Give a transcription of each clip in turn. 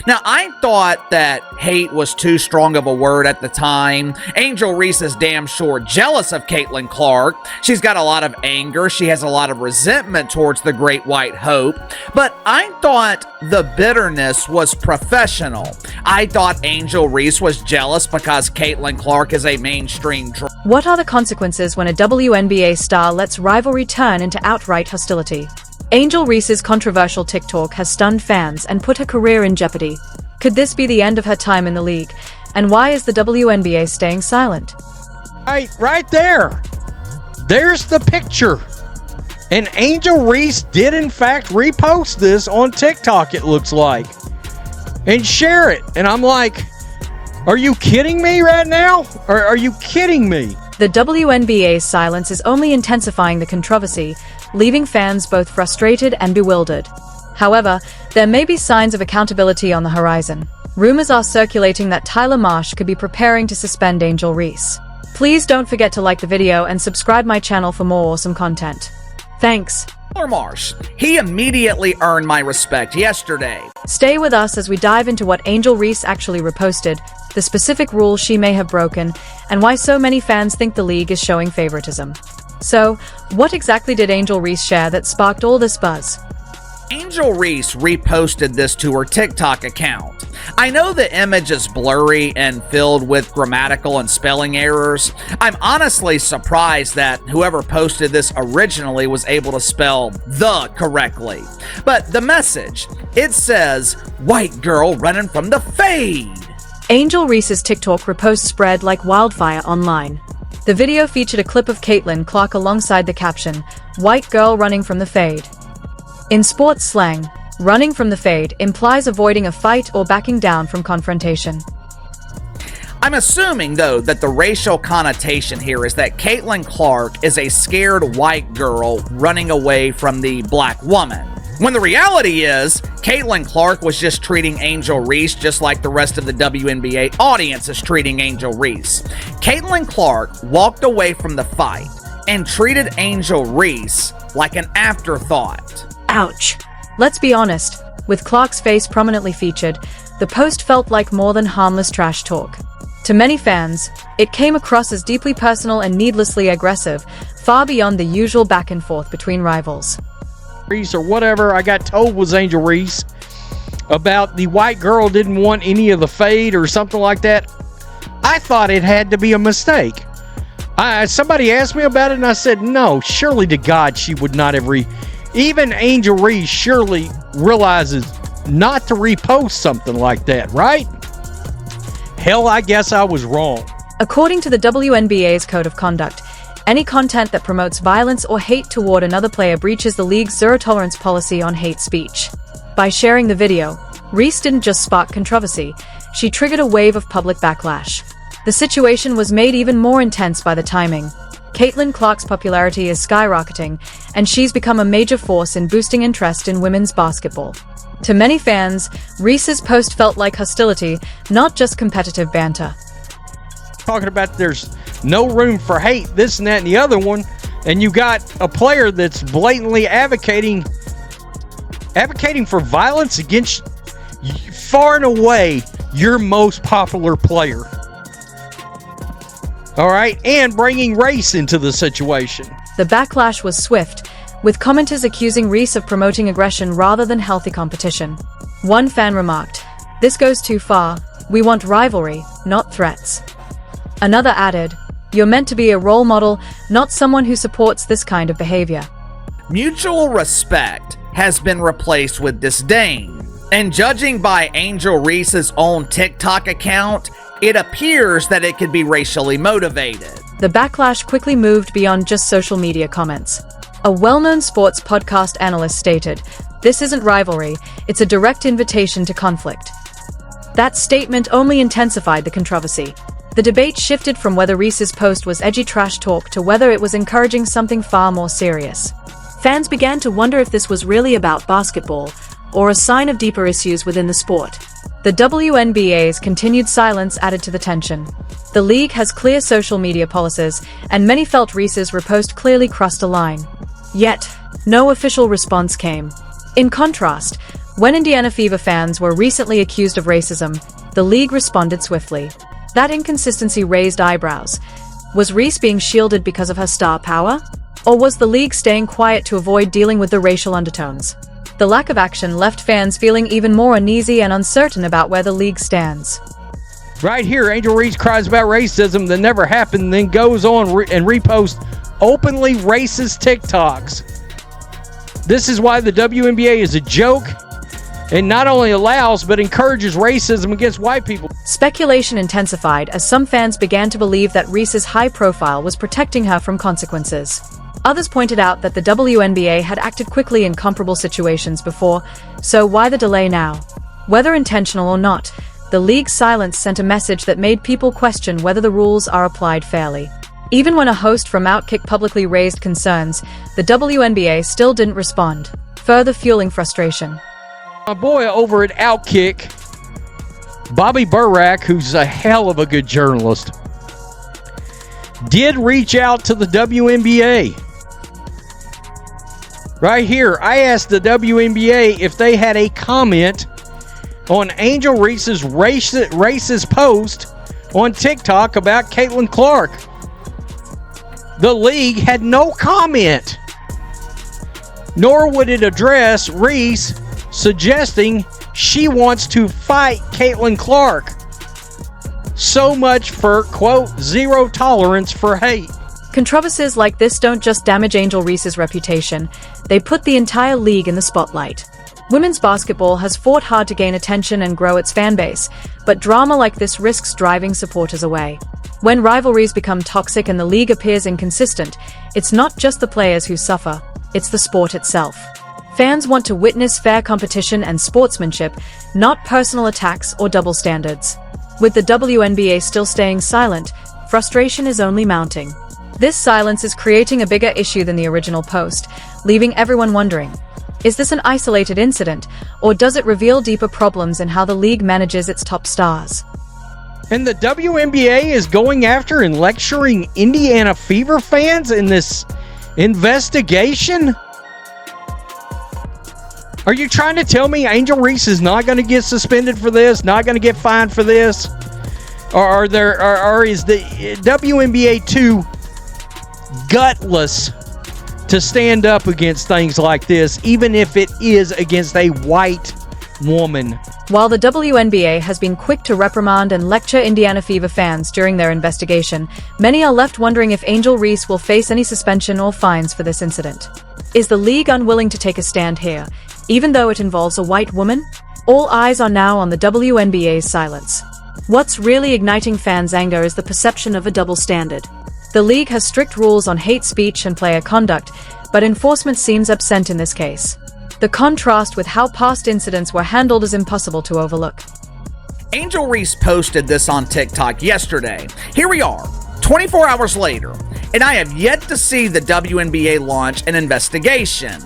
Now, I thought that hate was too strong of a word at the time. Angel Reese is damn sure jealous of Caitlin Clark. She's got a lot of anger. She has a lot of resentment towards the Great White Hope. But I thought the bitterness was professional. I thought Angel Reese was jealous because Caitlin Clark is a mainstream What are the consequences when a WNBA star lets rivalry turn into outright hostility? Angel Reese's controversial TikTok has stunned fans and put her career in jeopardy. Could this be the end of her time in the league? And why is the WNBA staying silent? Right there. There's the picture. And Angel Reese did in fact repost this on TikTok, it looks like, and share it. And I'm like, are you kidding me right now? Or are you kidding me? The WNBA's silence is only intensifying the controversy, leaving fans both frustrated and bewildered. However, there may be signs of accountability on the horizon. Rumors are circulating that Tyler Marsh could be preparing to suspend Angel Reese. Please don't forget to like the video and subscribe my channel for more awesome content. Thanks. Tyler Marsh. He immediately earned my respect yesterday. Stay with us as we dive into what Angel Reese actually reposted, the specific rules she may have broken, and why so many fans think the league is showing favoritism. So, what exactly did Angel Reese share that sparked all this buzz? Angel Reese reposted this to her TikTok account. I know the image is blurry and filled with grammatical and spelling errors. I'm honestly surprised that whoever posted this originally was able to spell "the" correctly. But the message, it says, "White girl running from the fade." Angel Reese's TikTok repost spread like wildfire online. The video featured a clip of Caitlin Clark alongside the caption, "White girl running from the fade." In sports slang, running from the fade implies avoiding a fight or backing down from confrontation. I'm assuming, though, that the racial connotation here is that Caitlin Clark is a scared white girl running away from the black woman. When the reality is, Caitlin Clark was just treating Angel Reese just like the rest of the WNBA audience is treating Angel Reese. Caitlin Clark walked away from the fight and treated Angel Reese like an afterthought. Ouch. Let's be honest, with Clark's face prominently featured, the post felt like more than harmless trash talk. To many fans, it came across as deeply personal and needlessly aggressive, far beyond the usual back and forth between rivals. Reese or whatever I got told was Angel Reese about the white girl didn't want any of the fade or something like that. I thought it had to be a mistake. Somebody asked me about it and I said, no, surely to God she would not have even Angel Reese surely realizes not to repost something like that, right? Hell, I guess I was wrong. According to the WNBA's Code of Conduct, any content that promotes violence or hate toward another player breaches the league's zero-tolerance policy on hate speech. By sharing the video, Reese didn't just spark controversy, she triggered a wave of public backlash. The situation was made even more intense by the timing. Caitlin Clark's popularity is skyrocketing, and she's become a major force in boosting interest in women's basketball. To many fans, Reese's post felt like hostility, not just competitive banter. Talking about there's no room for hate, this and that and the other one, and you got a player that's blatantly advocating for violence against far and away your most popular player. All right, and bringing race into the situation. The backlash was swift, with commenters accusing Reese of promoting aggression rather than healthy competition. One fan remarked, "This goes too far. We want rivalry, not threats." Another added, "You're meant to be a role model, not someone who supports this kind of behavior." Mutual respect has been replaced with disdain. And judging by Angel Reese's own TikTok account, it appears that it could be racially motivated. The backlash quickly moved beyond just social media comments. A well-known sports podcast analyst stated, "This isn't rivalry, it's a direct invitation to conflict." That statement only intensified the controversy. The debate shifted from whether Reese's post was edgy trash talk to whether it was encouraging something far more serious. Fans began to wonder if this was really about basketball, or a sign of deeper issues within the sport. The WNBA's continued silence added to the tension. The league has clear social media policies, and many felt Reese's repost clearly crossed a line. Yet, no official response came. In contrast, When Indiana Fever fans were recently accused of racism, the league responded swiftly. That inconsistency raised eyebrows. Was Reese being shielded because of her star power? Or was the league staying quiet to avoid dealing with the racial undertones? The lack of action left fans feeling even more uneasy and uncertain about where the league stands. Right here, Angel Reese cries about racism that never happened, then goes on and reposts openly racist TikToks. This is why the WNBA is a joke and not only allows but encourages racism against white people. Speculation intensified as some fans began to believe that Reese's high profile was protecting her from consequences. Others pointed out that the WNBA had acted quickly in comparable situations before, so why the delay now? Whether intentional or not, the league's silence sent a message that made people question whether the rules are applied fairly. Even when a host from Outkick publicly raised concerns, the WNBA still didn't respond, further fueling frustration. My boy over at Outkick, Bobby Burack, who's a hell of a good journalist, did reach out to the WNBA. Right here, I asked the WNBA if they had a comment on Angel Reese's racist post on TikTok about Caitlin Clark. The league had no comment, nor would it address Reese suggesting she wants to fight Caitlin Clark. So much for, quote, zero tolerance for hate. Controversies like this don't just damage Angel Reese's reputation, they put the entire league in the spotlight. Women's basketball has fought hard to gain attention and grow its fan base, but drama like this risks driving supporters away. When rivalries become toxic and the league appears inconsistent, it's not just the players who suffer, it's the sport itself. Fans want to witness fair competition and sportsmanship, not personal attacks or double standards. With the WNBA still staying silent, frustration is only mounting. This silence is creating a bigger issue than the original post, leaving everyone wondering, is this an isolated incident, or does it reveal deeper problems in how the league manages its top stars? And the WNBA is going after and lecturing Indiana Fever fans in this investigation? Are you trying to tell me Angel Reese is not going to get suspended for this, not going to get fined for this? Or is the WNBA too gutless to stand up against things like this, even if it is against a white woman? While the WNBA has been quick to reprimand and lecture Indiana Fever fans during their investigation, many are left wondering if Angel Reese will face any suspension or fines for this incident. Is the league unwilling to take a stand here, even though it involves a white woman? All eyes are now on the WNBA's silence. What's really igniting fans' anger is the perception of a double standard. The league has strict rules on hate speech and player conduct, but enforcement seems absent in this case. The contrast with how past incidents were handled is impossible to overlook. Angel Reese posted this on TikTok yesterday. Here we are, 24 hours later, and I have yet to see the WNBA launch an investigation.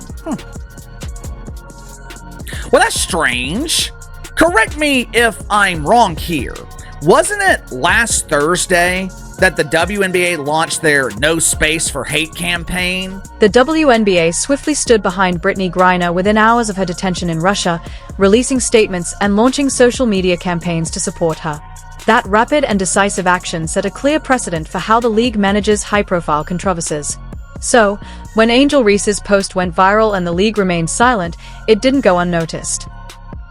Well, that's strange. Correct me if I'm wrong here. Wasn't it last Thursday that the WNBA launched their No Space for Hate campaign? The WNBA swiftly stood behind Brittany Griner within hours of her detention in Russia, releasing statements and launching social media campaigns to support her. That rapid and decisive action set a clear precedent for how the league manages high-profile controversies. So, when Angel Reese's post went viral and the league remained silent, it didn't go unnoticed.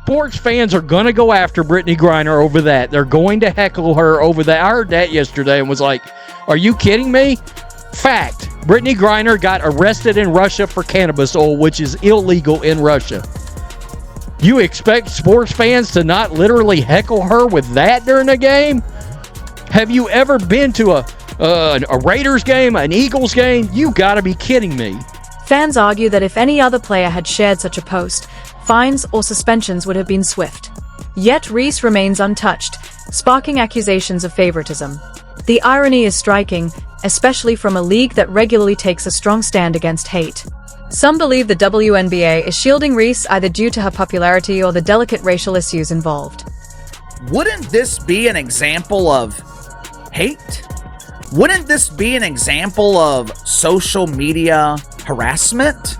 Sports fans are going to go after Brittany Griner over that. They're going to heckle her over that. I heard that yesterday and was like, are you kidding me? Fact, Brittany Griner got arrested in Russia for cannabis oil, which is illegal in Russia. You expect sports fans to not literally heckle her with that during a game? Have you ever been to a Raiders game, an Eagles game? You got to be kidding me. Fans argue that if any other player had shared such a post, fines or suspensions would have been swift. Yet Reese remains untouched, sparking accusations of favoritism. The irony is striking, especially from a league that regularly takes a strong stand against hate. Some believe the WNBA is shielding Reese either due to her popularity or the delicate racial issues involved. Wouldn't this be an example of hate? Wouldn't this be an example of social media harassment?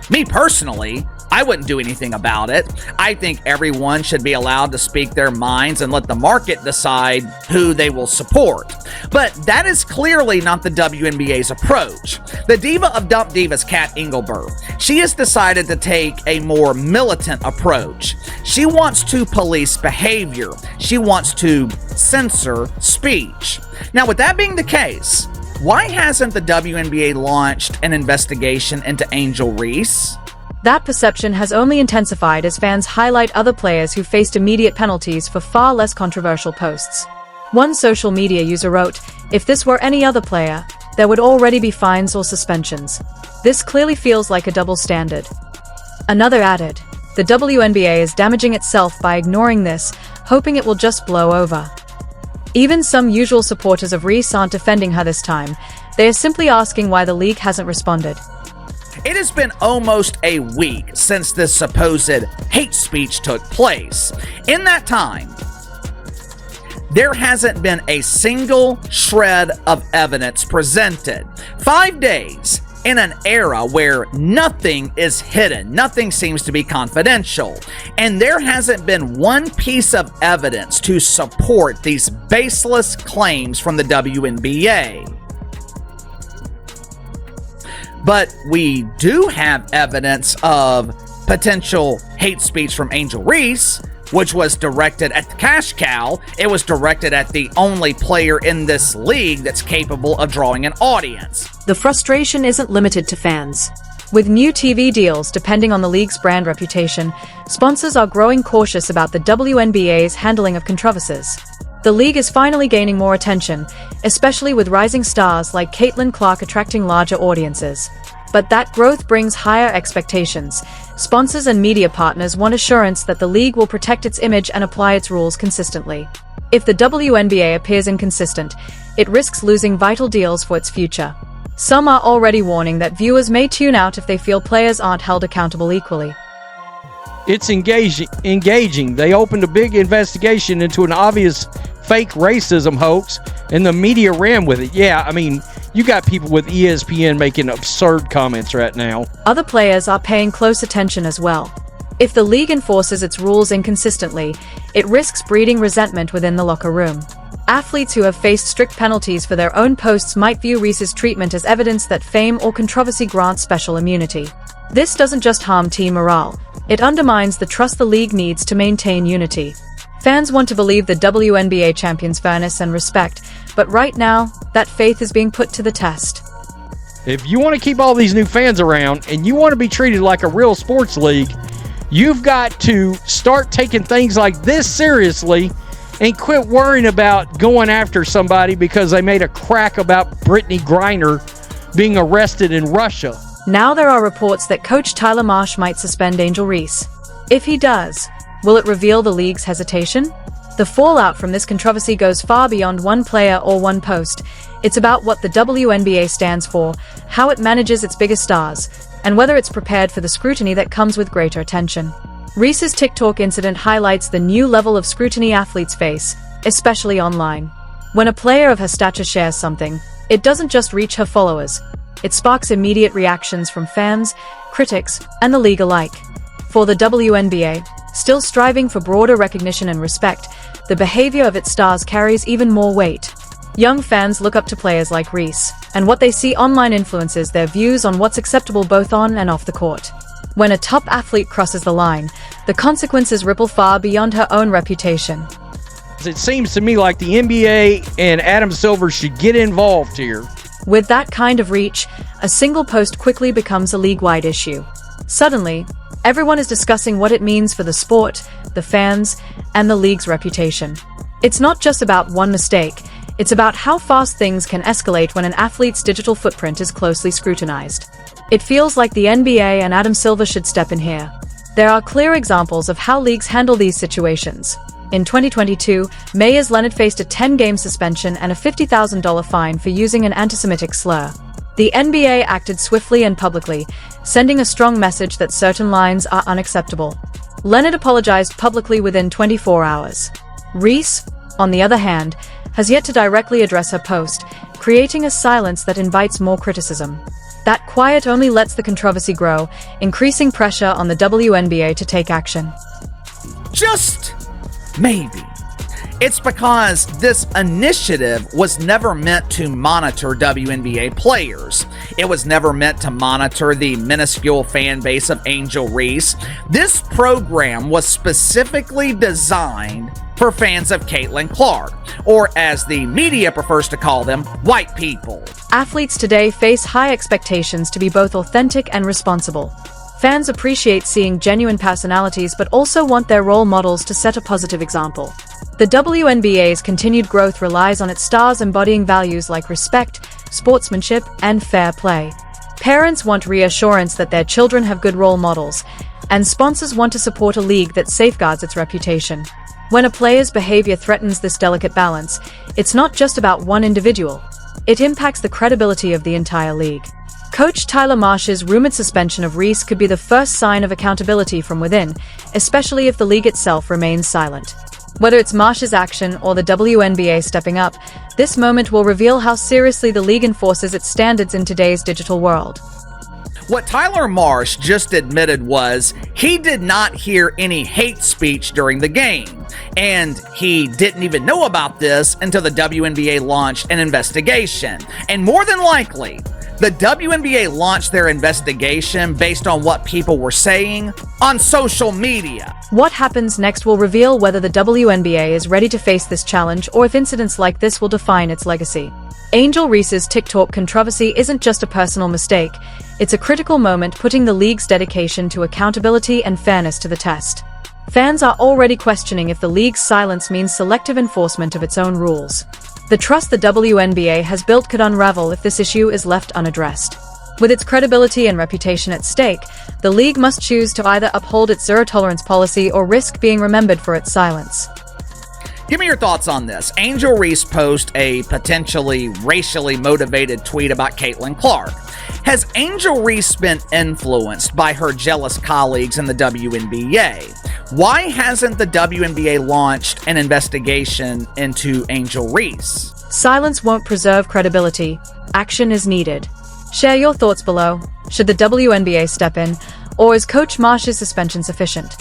Me personally, I wouldn't do anything about it. I think everyone should be allowed to speak their minds and let the market decide who they will support. But that is clearly not the WNBA's approach. The diva of Dump Divas, Kat Engelberg, she has decided to take a more militant approach. She wants to police behavior. She wants to censor speech. Now, with that being the case, why hasn't the WNBA launched an investigation into Angel Reese? That perception has only intensified as fans highlight other players who faced immediate penalties for far less controversial posts. One social media user wrote, "If this were any other player, there would already be fines or suspensions. This clearly feels like a double standard." Another added, "The WNBA is damaging itself by ignoring this, hoping it will just blow over." Even some usual supporters of Reese aren't defending her this time. They are simply asking why the league hasn't responded. It has been almost a week since this supposed hate speech took place. In that time, there hasn't been a single shred of evidence presented. 5 days in an era where nothing is hidden, nothing seems to be confidential, and there hasn't been one piece of evidence to support these baseless claims from the WNBA. But we do have evidence of potential hate speech from Angel Reese, which was directed at the cash cow. It was directed at the only player in this league that's capable of drawing an audience. The frustration isn't limited to fans. With new TV deals depending on the league's brand reputation, sponsors are growing cautious about the WNBA's handling of controversies. The league is finally gaining more attention, especially with rising stars like Caitlin Clark attracting larger audiences. But that growth brings higher expectations. Sponsors and media partners want assurance that the league will protect its image and apply its rules consistently. If the WNBA appears inconsistent, it risks losing vital deals for its future. Some are already warning that viewers may tune out if they feel players aren't held accountable equally. It's engaging. They opened a big investigation into an obvious fake racism hoax, and the media ran with it. Yeah, I mean, you got people with ESPN making absurd comments right now. Other players are paying close attention as well. If the league enforces its rules inconsistently, it risks breeding resentment within the locker room. Athletes who have faced strict penalties for their own posts might view Reese's treatment as evidence that fame or controversy grants special immunity. This doesn't just harm team morale, it undermines the trust the league needs to maintain unity. Fans want to believe the WNBA champions' fairness and respect, but right now, that faith is being put to the test. If you want to keep all these new fans around and you want to be treated like a real sports league, you've got to start taking things like this seriously and quit worrying about going after somebody because they made a crack about Brittany Griner being arrested in Russia. Now there are reports that coach Tyler Marsh might suspend Angel Reese. If he does, will it reveal the league's hesitation? The fallout from this controversy goes far beyond one player or one post. It's about what the WNBA stands for, how it manages its biggest stars, and whether it's prepared for the scrutiny that comes with greater attention. Reese's TikTok incident highlights the new level of scrutiny athletes face, especially online. When a player of her stature shares something, it doesn't just reach her followers. It sparks immediate reactions from fans, critics, and the league alike. For the WNBA, still striving for broader recognition and respect, the behavior of its stars carries even more weight. Young fans look up to players like Reese, and what they see online influences their views on what's acceptable both on and off the court. When a top athlete crosses the line, the consequences ripple far beyond her own reputation. It seems to me like the NBA and Adam Silver should get involved here. With that kind of reach, a single post quickly becomes a league-wide issue. Suddenly, everyone is discussing what it means for the sport, the fans, and the league's reputation. It's not just about one mistake, it's about how fast things can escalate when an athlete's digital footprint is closely scrutinized. It feels like the NBA and Adam Silver should step in here. There are clear examples of how leagues handle these situations. In 2022, Meyers Leonard faced a 10-game suspension and a $50,000 fine for using an anti-Semitic slur. The NBA acted swiftly and publicly, sending a strong message that certain lines are unacceptable. Leonard apologized publicly within 24 hours. Reese, on the other hand, has yet to directly address her post, creating a silence that invites more criticism. That quiet only lets the controversy grow, increasing pressure on the WNBA to take action. Just maybe. It's because this initiative was never meant to monitor WNBA players. It was never meant to monitor the minuscule fan base of Angel Reese. This program was specifically designed for fans of Caitlin Clark, or as the media prefers to call them, white people. Athletes today face high expectations to be both authentic and responsible. Fans appreciate seeing genuine personalities but also want their role models to set a positive example. The WNBA's continued growth relies on its stars embodying values like respect, sportsmanship, and fair play. Parents want reassurance that their children have good role models, and sponsors want to support a league that safeguards its reputation. When a player's behavior threatens this delicate balance, it's not just about one individual. It impacts the credibility of the entire league. Coach Tyler Marsh's rumored suspension of Reese could be the first sign of accountability from within, especially if the league itself remains silent. Whether it's Marsh's action or the WNBA stepping up, this moment will reveal how seriously the league enforces its standards in today's digital world. What Tyler Marsh just admitted was he did not hear any hate speech during the game, and he didn't even know about this until the WNBA launched an investigation. And more than likely, the WNBA launched their investigation based on what people were saying on social media. What happens next will reveal whether the WNBA is ready to face this challenge or if incidents like this will define its legacy. Angel Reese's TikTok controversy isn't just a personal mistake, it's a critical moment putting the league's dedication to accountability and fairness to the test. Fans are already questioning if the league's silence means selective enforcement of its own rules. The trust the WNBA has built could unravel if this issue is left unaddressed. With its credibility and reputation at stake, the league must choose to either uphold its zero-tolerance policy or risk being remembered for its silence. Give me your thoughts on this. Angel Reese posted a potentially racially motivated tweet about Caitlin Clark. Has Angel Reese been influenced by her jealous colleagues in the WNBA? Why hasn't the WNBA launched an investigation into Angel Reese? Silence won't preserve credibility. Action is needed. Share your thoughts below. Should the WNBA step in, or is Coach Marsh's suspension sufficient?